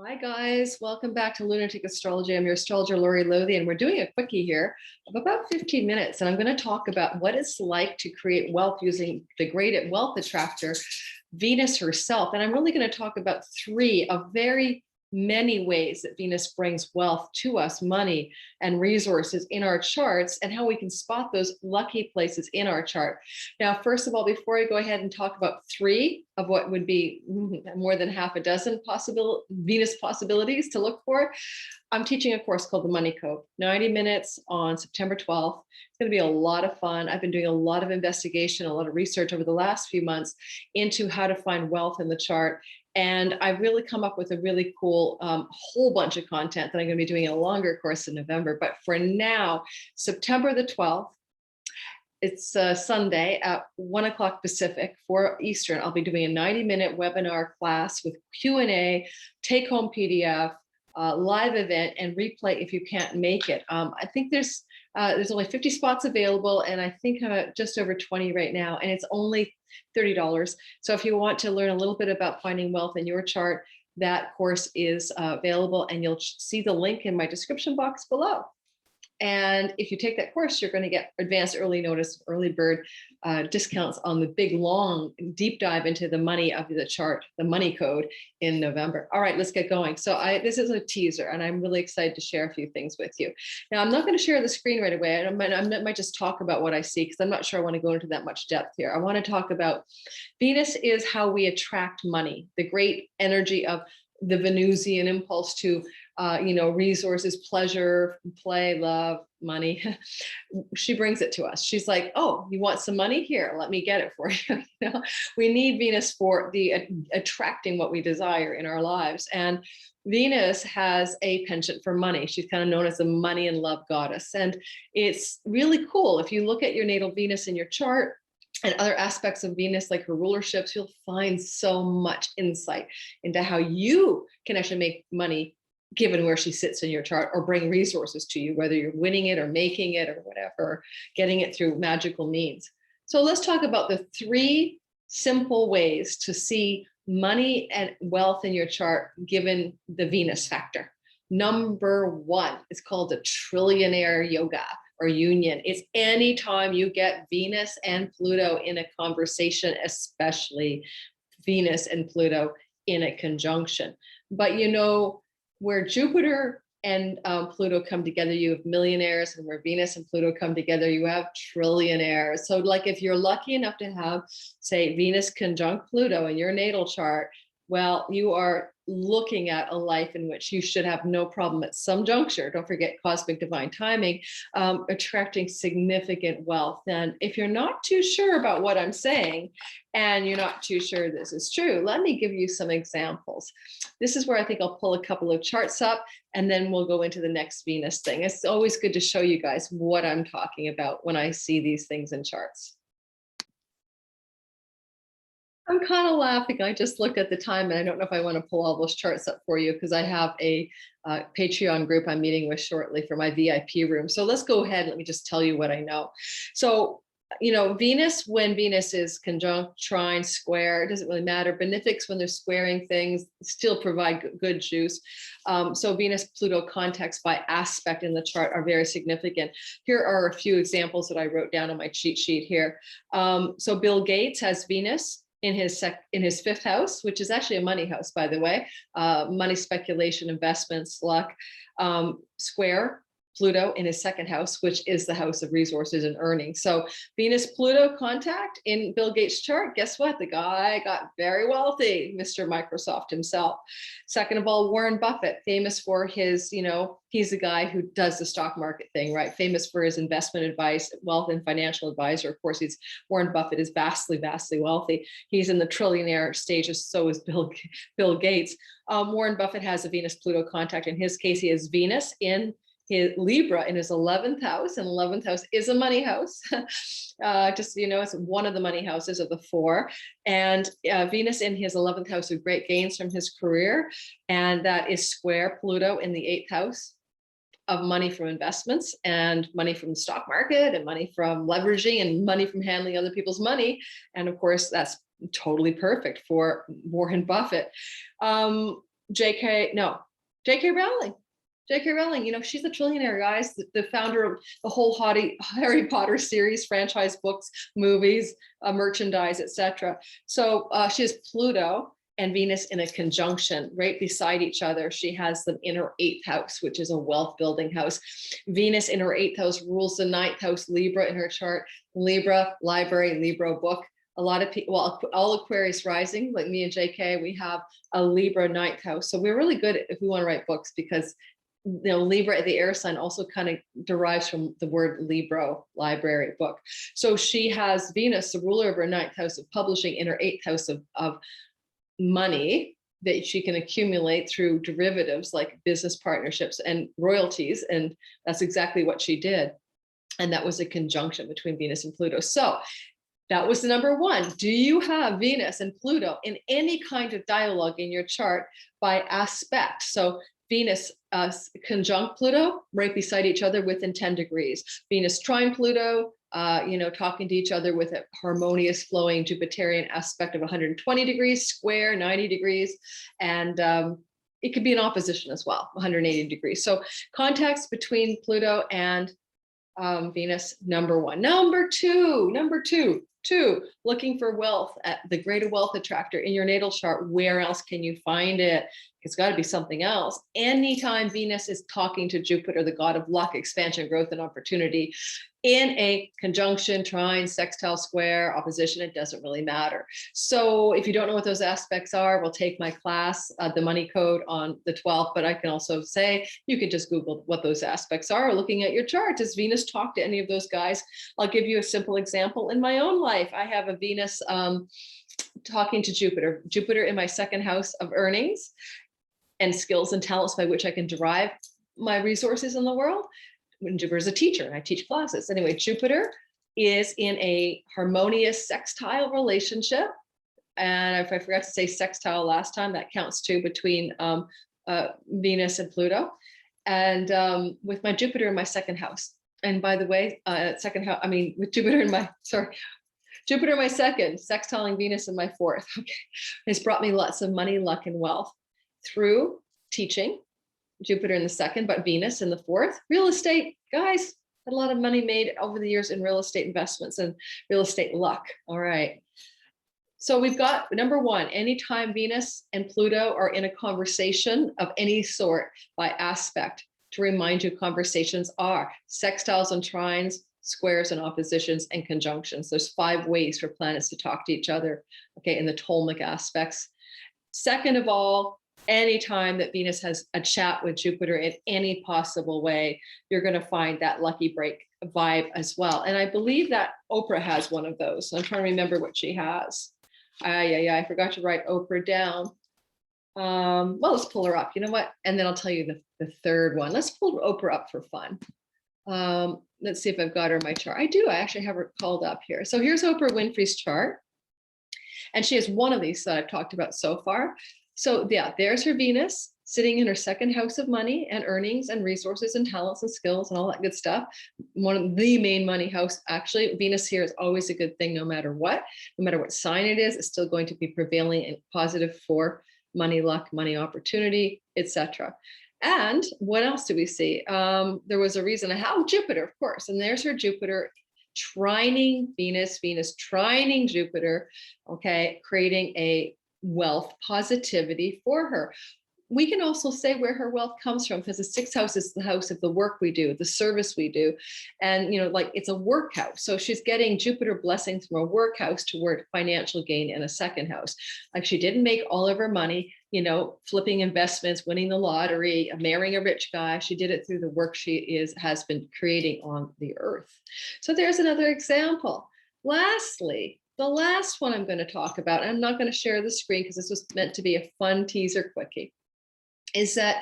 Hi guys, welcome back to Lunatic Astrology. I'm your astrologer, Lori Lothe, and we're doing a quickie here of about 15 minutes. And I'm going to talk about what it's like to create wealth using the great wealth attractor, Venus herself. And I'm really going to talk about three of very many ways that Venus brings wealth to us, money and resources in our charts, and how we can spot those lucky places in our chart. Now, first of all, before I go ahead and talk about three of what would be more than half a dozen possible Venus possibilities to look for, I'm teaching a course called the Money Code, 90 minutes on September 12th. It's going to be a lot of fun. I've been doing a lot of investigation, a lot of research over the last few months into how to find wealth in the chart. And I've really come up with a really cool whole bunch of content that I'm going to be doing in a longer course in November. But for now, September the 12th, it's Sunday at 1 o'clock Pacific, 4 Eastern. I'll be doing a 90-minute webinar class with Q&A, take-home PDF, live event, and replay if you can't make it. I think there's only 50 spots available, and I think I'm at just over 20 right now, and it's only $30. So if you want to learn a little bit about finding wealth in your chart, that course is available, and you'll see the link in my description box below. And if you take that course, you're going to get advanced early notice, early bird discounts on the big, long, deep dive into the money of the chart, the money code in November. All right, let's get going. So this is a teaser, and I'm really excited to share a few things with you. Now, I'm not going to share the screen right away. I might just talk about what I see, because I'm not sure I want to go into that much depth here. I want to talk about Venus is how we attract money, the great energy of the Venusian impulse to resources, pleasure, play, love, money. She brings it to us. She's like, oh, you want some money? Here, let me get it for you. We need Venus for the attracting what we desire in our lives. And Venus has a penchant for money. She's kind of known as the money and love goddess. And it's really cool. If you look at your natal Venus in your chart, and other aspects of Venus, like her rulerships, you'll find so much insight into how you can actually make money given where she sits in your chart, or bring resources to you, whether you're winning it or making it or whatever, getting it through magical means. So let's talk about the three simple ways to see money and wealth in your chart given the Venus factor. Number one is called the trillionaire yoga, or union. It's anytime you get Venus and Pluto in a conversation, especially Venus and Pluto in a conjunction. But where Jupiter and Pluto come together, you have millionaires, and where Venus and Pluto come together, you have trillionaires. So like if you're lucky enough to have, say, Venus conjunct Pluto in your natal chart, well, you are looking at a life in which you should have no problem at some juncture. Don't forget cosmic divine timing, attracting significant wealth. And if you're not too sure about what I'm saying, and you're not too sure this is true, let me give you some examples. This is where I think I'll pull a couple of charts up, and then we'll go into the next Venus thing. It's always good to show you guys what I'm talking about when I see these things in charts. I'm kind of laughing. I just looked at the time, and I don't know if I want to pull all those charts up for you, because I have a Patreon group I'm meeting with shortly for my VIP room. So let's go ahead. Let me just tell you what I know. So, Venus, when Venus is conjunct, trine, square, it doesn't really matter. Benefics, when they're squaring things, still provide good juice. So Venus-Pluto contacts by aspect in the chart are very significant. Here are a few examples that I wrote down on my cheat sheet here. So Bill Gates has Venus in his fifth house, which is actually a money house, by the way, money speculation, investments, luck, square Pluto in his second house, which is the house of resources and earnings. So Venus-Pluto contact in Bill Gates' chart, guess what? The guy got very wealthy, Mr. Microsoft himself. Second of all, Warren Buffett, famous for his, he's the guy who does the stock market thing, right? Famous for his investment advice, wealth and financial advisor. Of course, Warren Buffett is vastly, vastly wealthy. He's in the trillionaire stages, so is Bill Gates. Warren Buffett has a Venus-Pluto contact. In his case, he has Venus in his Libra in his 11th house, and 11th house is a money house. Just so you know, it's one of the money houses of the four. And Venus in his 11th house with great gains from his career. And that is square Pluto in the 8th house of money from investments, and money from the stock market, and money from leveraging, and money from handling other people's money. And of course, that's totally perfect for Warren Buffett. J.K. Rowling. J.K. Rowling, she's a trillionaire, guys, the founder of the whole Harry Potter series, franchise books, movies, merchandise, etc. So she has Pluto and Venus in a conjunction right beside each other. She has them in her 8th house, which is a wealth building house. Venus in her 8th house rules the 9th house, Libra in her chart. Libra, library, Libra book. A lot of people, well, all Aquarius rising, like me and JK, we have a Libra 9th house. So we're really good if we want to write books, because Libra, the air sign, also kind of derives from the word Libro, library, book. So she has Venus, the ruler of her 9th house of publishing, in her 8th house of money that she can accumulate through derivatives like business partnerships and royalties. And that's exactly what she did. And that was a conjunction between Venus and Pluto. So that was the number one. Do you have Venus and Pluto in any kind of dialogue in your chart by aspect? So Venus conjunct Pluto right beside each other within 10 degrees. Venus trine Pluto, talking to each other with a harmonious flowing Jupiterian aspect of 120 degrees, square 90 degrees. And it could be in opposition as well, 180 degrees. So contacts between Pluto and Venus, number one. Number two, looking for wealth at the greater wealth attractor in your natal chart. Where else can you find it? It's got to be something else. Anytime Venus is talking to Jupiter, the god of luck, expansion, growth, and opportunity, in a conjunction, trine, sextile, square, opposition, it doesn't really matter. So if you don't know what those aspects are, we'll take my class, the money code, on the 12th, but I can also say, you can just Google what those aspects are, looking at your chart. Does Venus talk to any of those guys? I'll give you a simple example. In my own life, I have a Venus talking to Jupiter in my 2nd house of earnings and skills and talents by which I can derive my resources in the world. When Jupiter is a teacher and I teach classes. Anyway, Jupiter is in a harmonious sextile relationship. And if I forgot to say sextile last time, that counts too, between Venus and Pluto. And with my Jupiter in my 2nd house. And by the way, 2nd house, with Jupiter in my 2nd, sextiling Venus in my 4th, okay, has brought me lots of money, luck, and wealth through teaching. Jupiter in the 2nd, but Venus in the 4th. Real estate, guys, had a lot of money made over the years in real estate investments and real estate luck. All right. So we've got number one, anytime Venus and Pluto are in a conversation of any sort by aspect, to remind you, conversations are sextiles and trines, squares and oppositions, and conjunctions. There's 5 ways for planets to talk to each other, okay, in the Ptolemaic aspects. Second of all, anytime that Venus has a chat with Jupiter in any possible way, you're going to find that lucky break vibe as well. And I believe that Oprah has one of those. I'm trying to remember what she has. I forgot to write Oprah down. Well, let's pull her up. You know what? And then I'll tell you the third one. Let's pull Oprah up for fun. Let's see if I've got her in my chart. I do. I actually have her called up here. So here's Oprah Winfrey's chart. And she has one of these that I've talked about so far. So yeah, there's her Venus sitting in her 2nd house of money and earnings and resources and talents and skills and all that good stuff. One of the main money house, actually. Venus here is always a good thing, no matter what sign it is, it's still going to be prevailing and positive for money, luck, money, opportunity, etc. And what else do we see? There was a reason how Jupiter, of course, and there's her Jupiter trining Venus, Venus trining Jupiter, okay, creating a wealth positivity for her. We can also say where her wealth comes from, because the 6th house is the house of the work we do, the service we do. And, like it's a work house. So she's getting Jupiter blessings from a work house toward financial gain in a 2nd house. Like she didn't make all of her money, flipping investments, winning the lottery, marrying a rich guy. She did it through the work she has been creating on the earth. So there's another example. Lastly, the last one I'm going to talk about, and I'm not going to share the screen because this was meant to be a fun teaser quickie, is that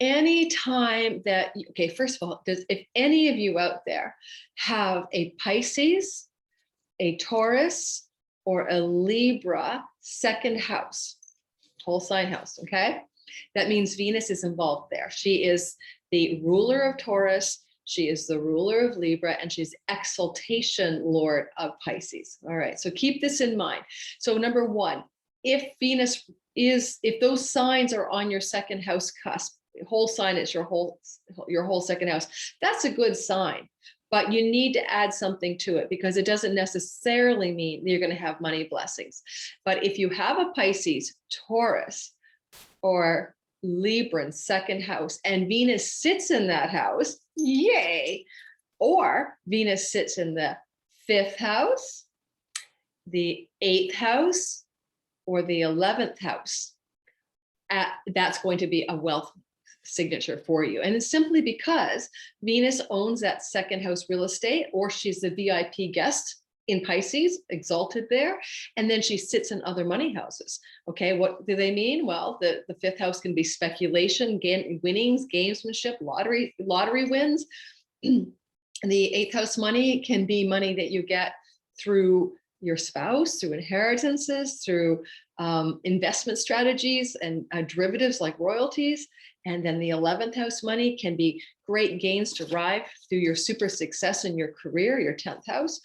anytime that, okay, first of all, if any of you out there have a Pisces, a Taurus, or a Libra 2nd house, whole sign house, okay? That means Venus is involved there. She is the ruler of Taurus, she is the ruler of Libra, and she's exaltation lord of Pisces. All right, so keep this in mind. So number one, if those signs are on your second house cusp, whole sign is your whole second house, that's a good sign. But you need to add something to it, because it doesn't necessarily mean you're going to have money blessings. But if you have a Pisces, Taurus, or Libra second house, and Venus sits in that house, yay, or Venus sits in the 5th house, the 8th house, or the 11th house, that's going to be a wealth signature for you. And it's simply because Venus owns that second house real estate, or she's the VIP guest in Pisces, exalted there. And then she sits in other money houses. Okay, what do they mean? Well, the 5th house can be speculation, winnings, gamesmanship, lottery wins. The 8th house money can be money that you get through your spouse, through inheritances, through investment strategies and derivatives like royalties. And then the 11th house money can be great gains derived through your super success in your career, your 10th house,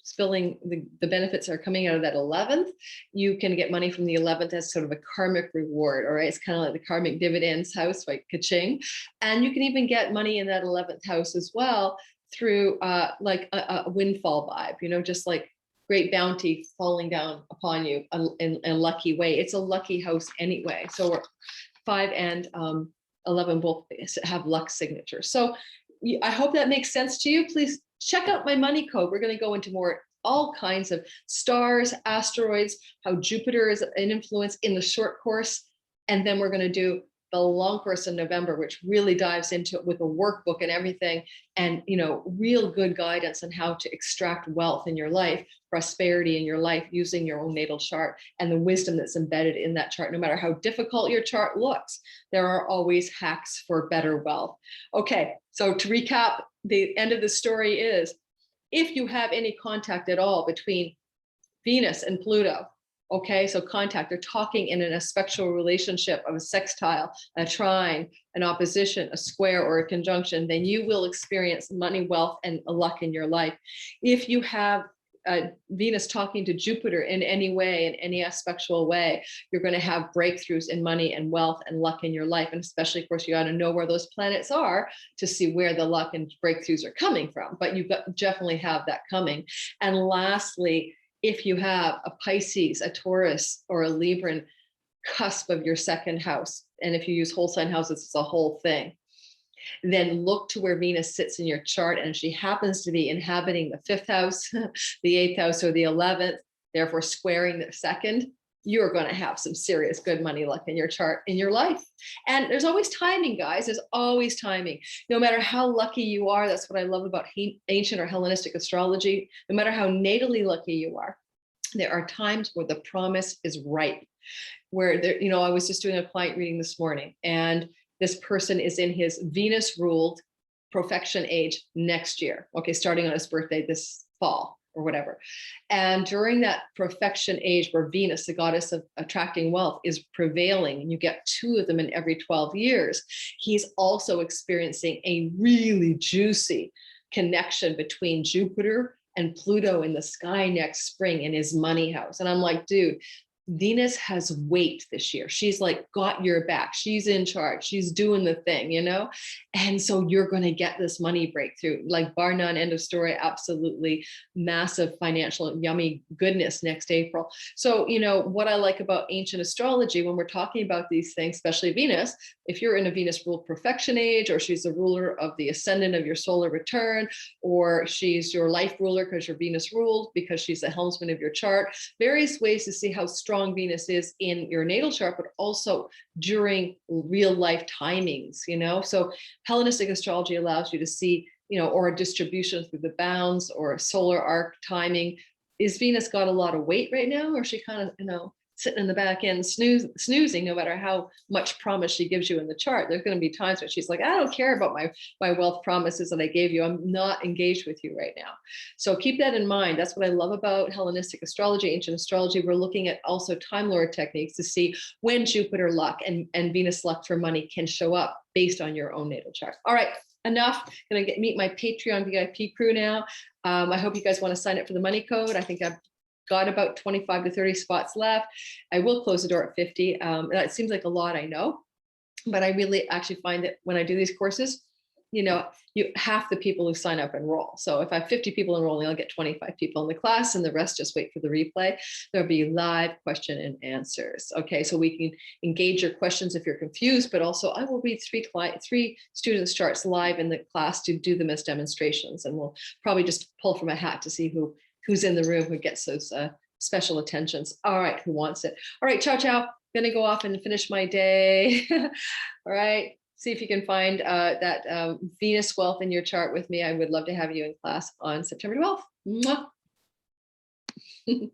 spilling the benefits are coming out of that 11th. You can get money from the 11th as sort of a karmic reward, all right? It's kind of like the karmic dividends house, like ka-ching. And you can even get money in that 11th house as well through like a windfall vibe, you know, just like great bounty falling down upon you in a lucky way. It's a lucky house anyway. So 5 and 11 both have luck signatures. So I hope that makes sense to you. Please check out my money code. We're going to go into all kinds of stars, asteroids, how Jupiter is an influence in the short course. And then we're going to do the long course in November, which really dives into it with a workbook and everything, and, you know, real good guidance on how to extract wealth in your life, prosperity in your life, using your own natal chart and the wisdom that's embedded in that chart. No matter how difficult your chart looks, there are always hacks for better wealth. Okay, so to recap, the end of the story is, if you have any contact at all between Venus and Pluto, okay, so contact, they're talking in an aspectual relationship of a sextile, a trine, an opposition, a square, or a conjunction, then you will experience money, wealth, and luck in your life. If you have Venus talking to Jupiter in any way, in any aspectual way, you're going to have breakthroughs in money and wealth and luck in your life. And especially, of course, you got to know where those planets are to see where the luck and breakthroughs are coming from. But you definitely have that coming. And lastly, if you have a Pisces, a Taurus, or a Libran cusp of your second house, and if you use whole sign houses, it's a whole thing, then look to where Venus sits in your chart. And if she happens to be inhabiting the 5th house, the 8th house, or the 11th, therefore squaring the second, you're going to have some serious good money luck in your chart, in your life. And there's always timing, guys. There's always timing. No matter how lucky you are, that's what I love about ancient or Hellenistic astrology. No matter how natally lucky you are, there are times where the promise is right. Where there, you know, I was just doing a client reading this morning, and this person is in his Venus ruled profection age next year. Okay, starting on his birthday this fall or whatever. And during that profection age where Venus, the goddess of attracting wealth, is prevailing, and you get 2 of them in every 12 years, he's also experiencing a really juicy connection between Jupiter and Pluto in the sky next spring in his money house. And I'm like, dude, Venus has weight this year. She's like got your back. She's in charge. She's doing the thing, you know? And so you're going to get this money breakthrough, like bar none, end of story. Absolutely massive financial yummy goodness next April. So, you know, what I like about ancient astrology, when we're talking about these things, especially Venus, if you're in a Venus ruled perfection age, or she's the ruler of the ascendant of your solar return, or she's your life ruler because you're Venus ruled, because she's the helmsman of your chart, various ways to see how strong Venus is in your natal chart, but also during real life timings, you know? So Hellenistic astrology allows you to see, you know, or a distribution through the bounds or solar arc timing. Is Venus got a lot of weight right now, or is she kind of, you know, sitting in the back end snoozing, no matter how much promise she gives you in the chart? There's going to be times where she's like, I don't care about my wealth promises that I gave you. I'm not engaged with you right now. So keep that in mind. That's what I love about Hellenistic astrology, ancient astrology. We're looking at also Time Lord techniques to see when Jupiter luck and Venus luck for money can show up based on your own natal chart. All right, enough. Going to meet my Patreon VIP crew now. I hope you guys want to sign up for the money code. I think I've got about 25 to 30 spots left. I will close the door at 50. That seems like a lot, I know, but I really actually find that when I do these courses, half the people who sign up enroll. So if I have 50 people enrolling, I'll get 25 people in the class and the rest just wait for the replay. There'll be live question and answers. Okay, so we can engage your questions if you're confused, but also I will read three students' charts live in the class to do them as demonstrations. And we'll probably just pull from a hat to see who's in the room, who gets those special attentions. All right, who wants it? All right, ciao, ciao. Gonna go off and finish my day. All right. See if you can find that Venus wealth in your chart with me. I would love to have you in class on September 12th. Mwah.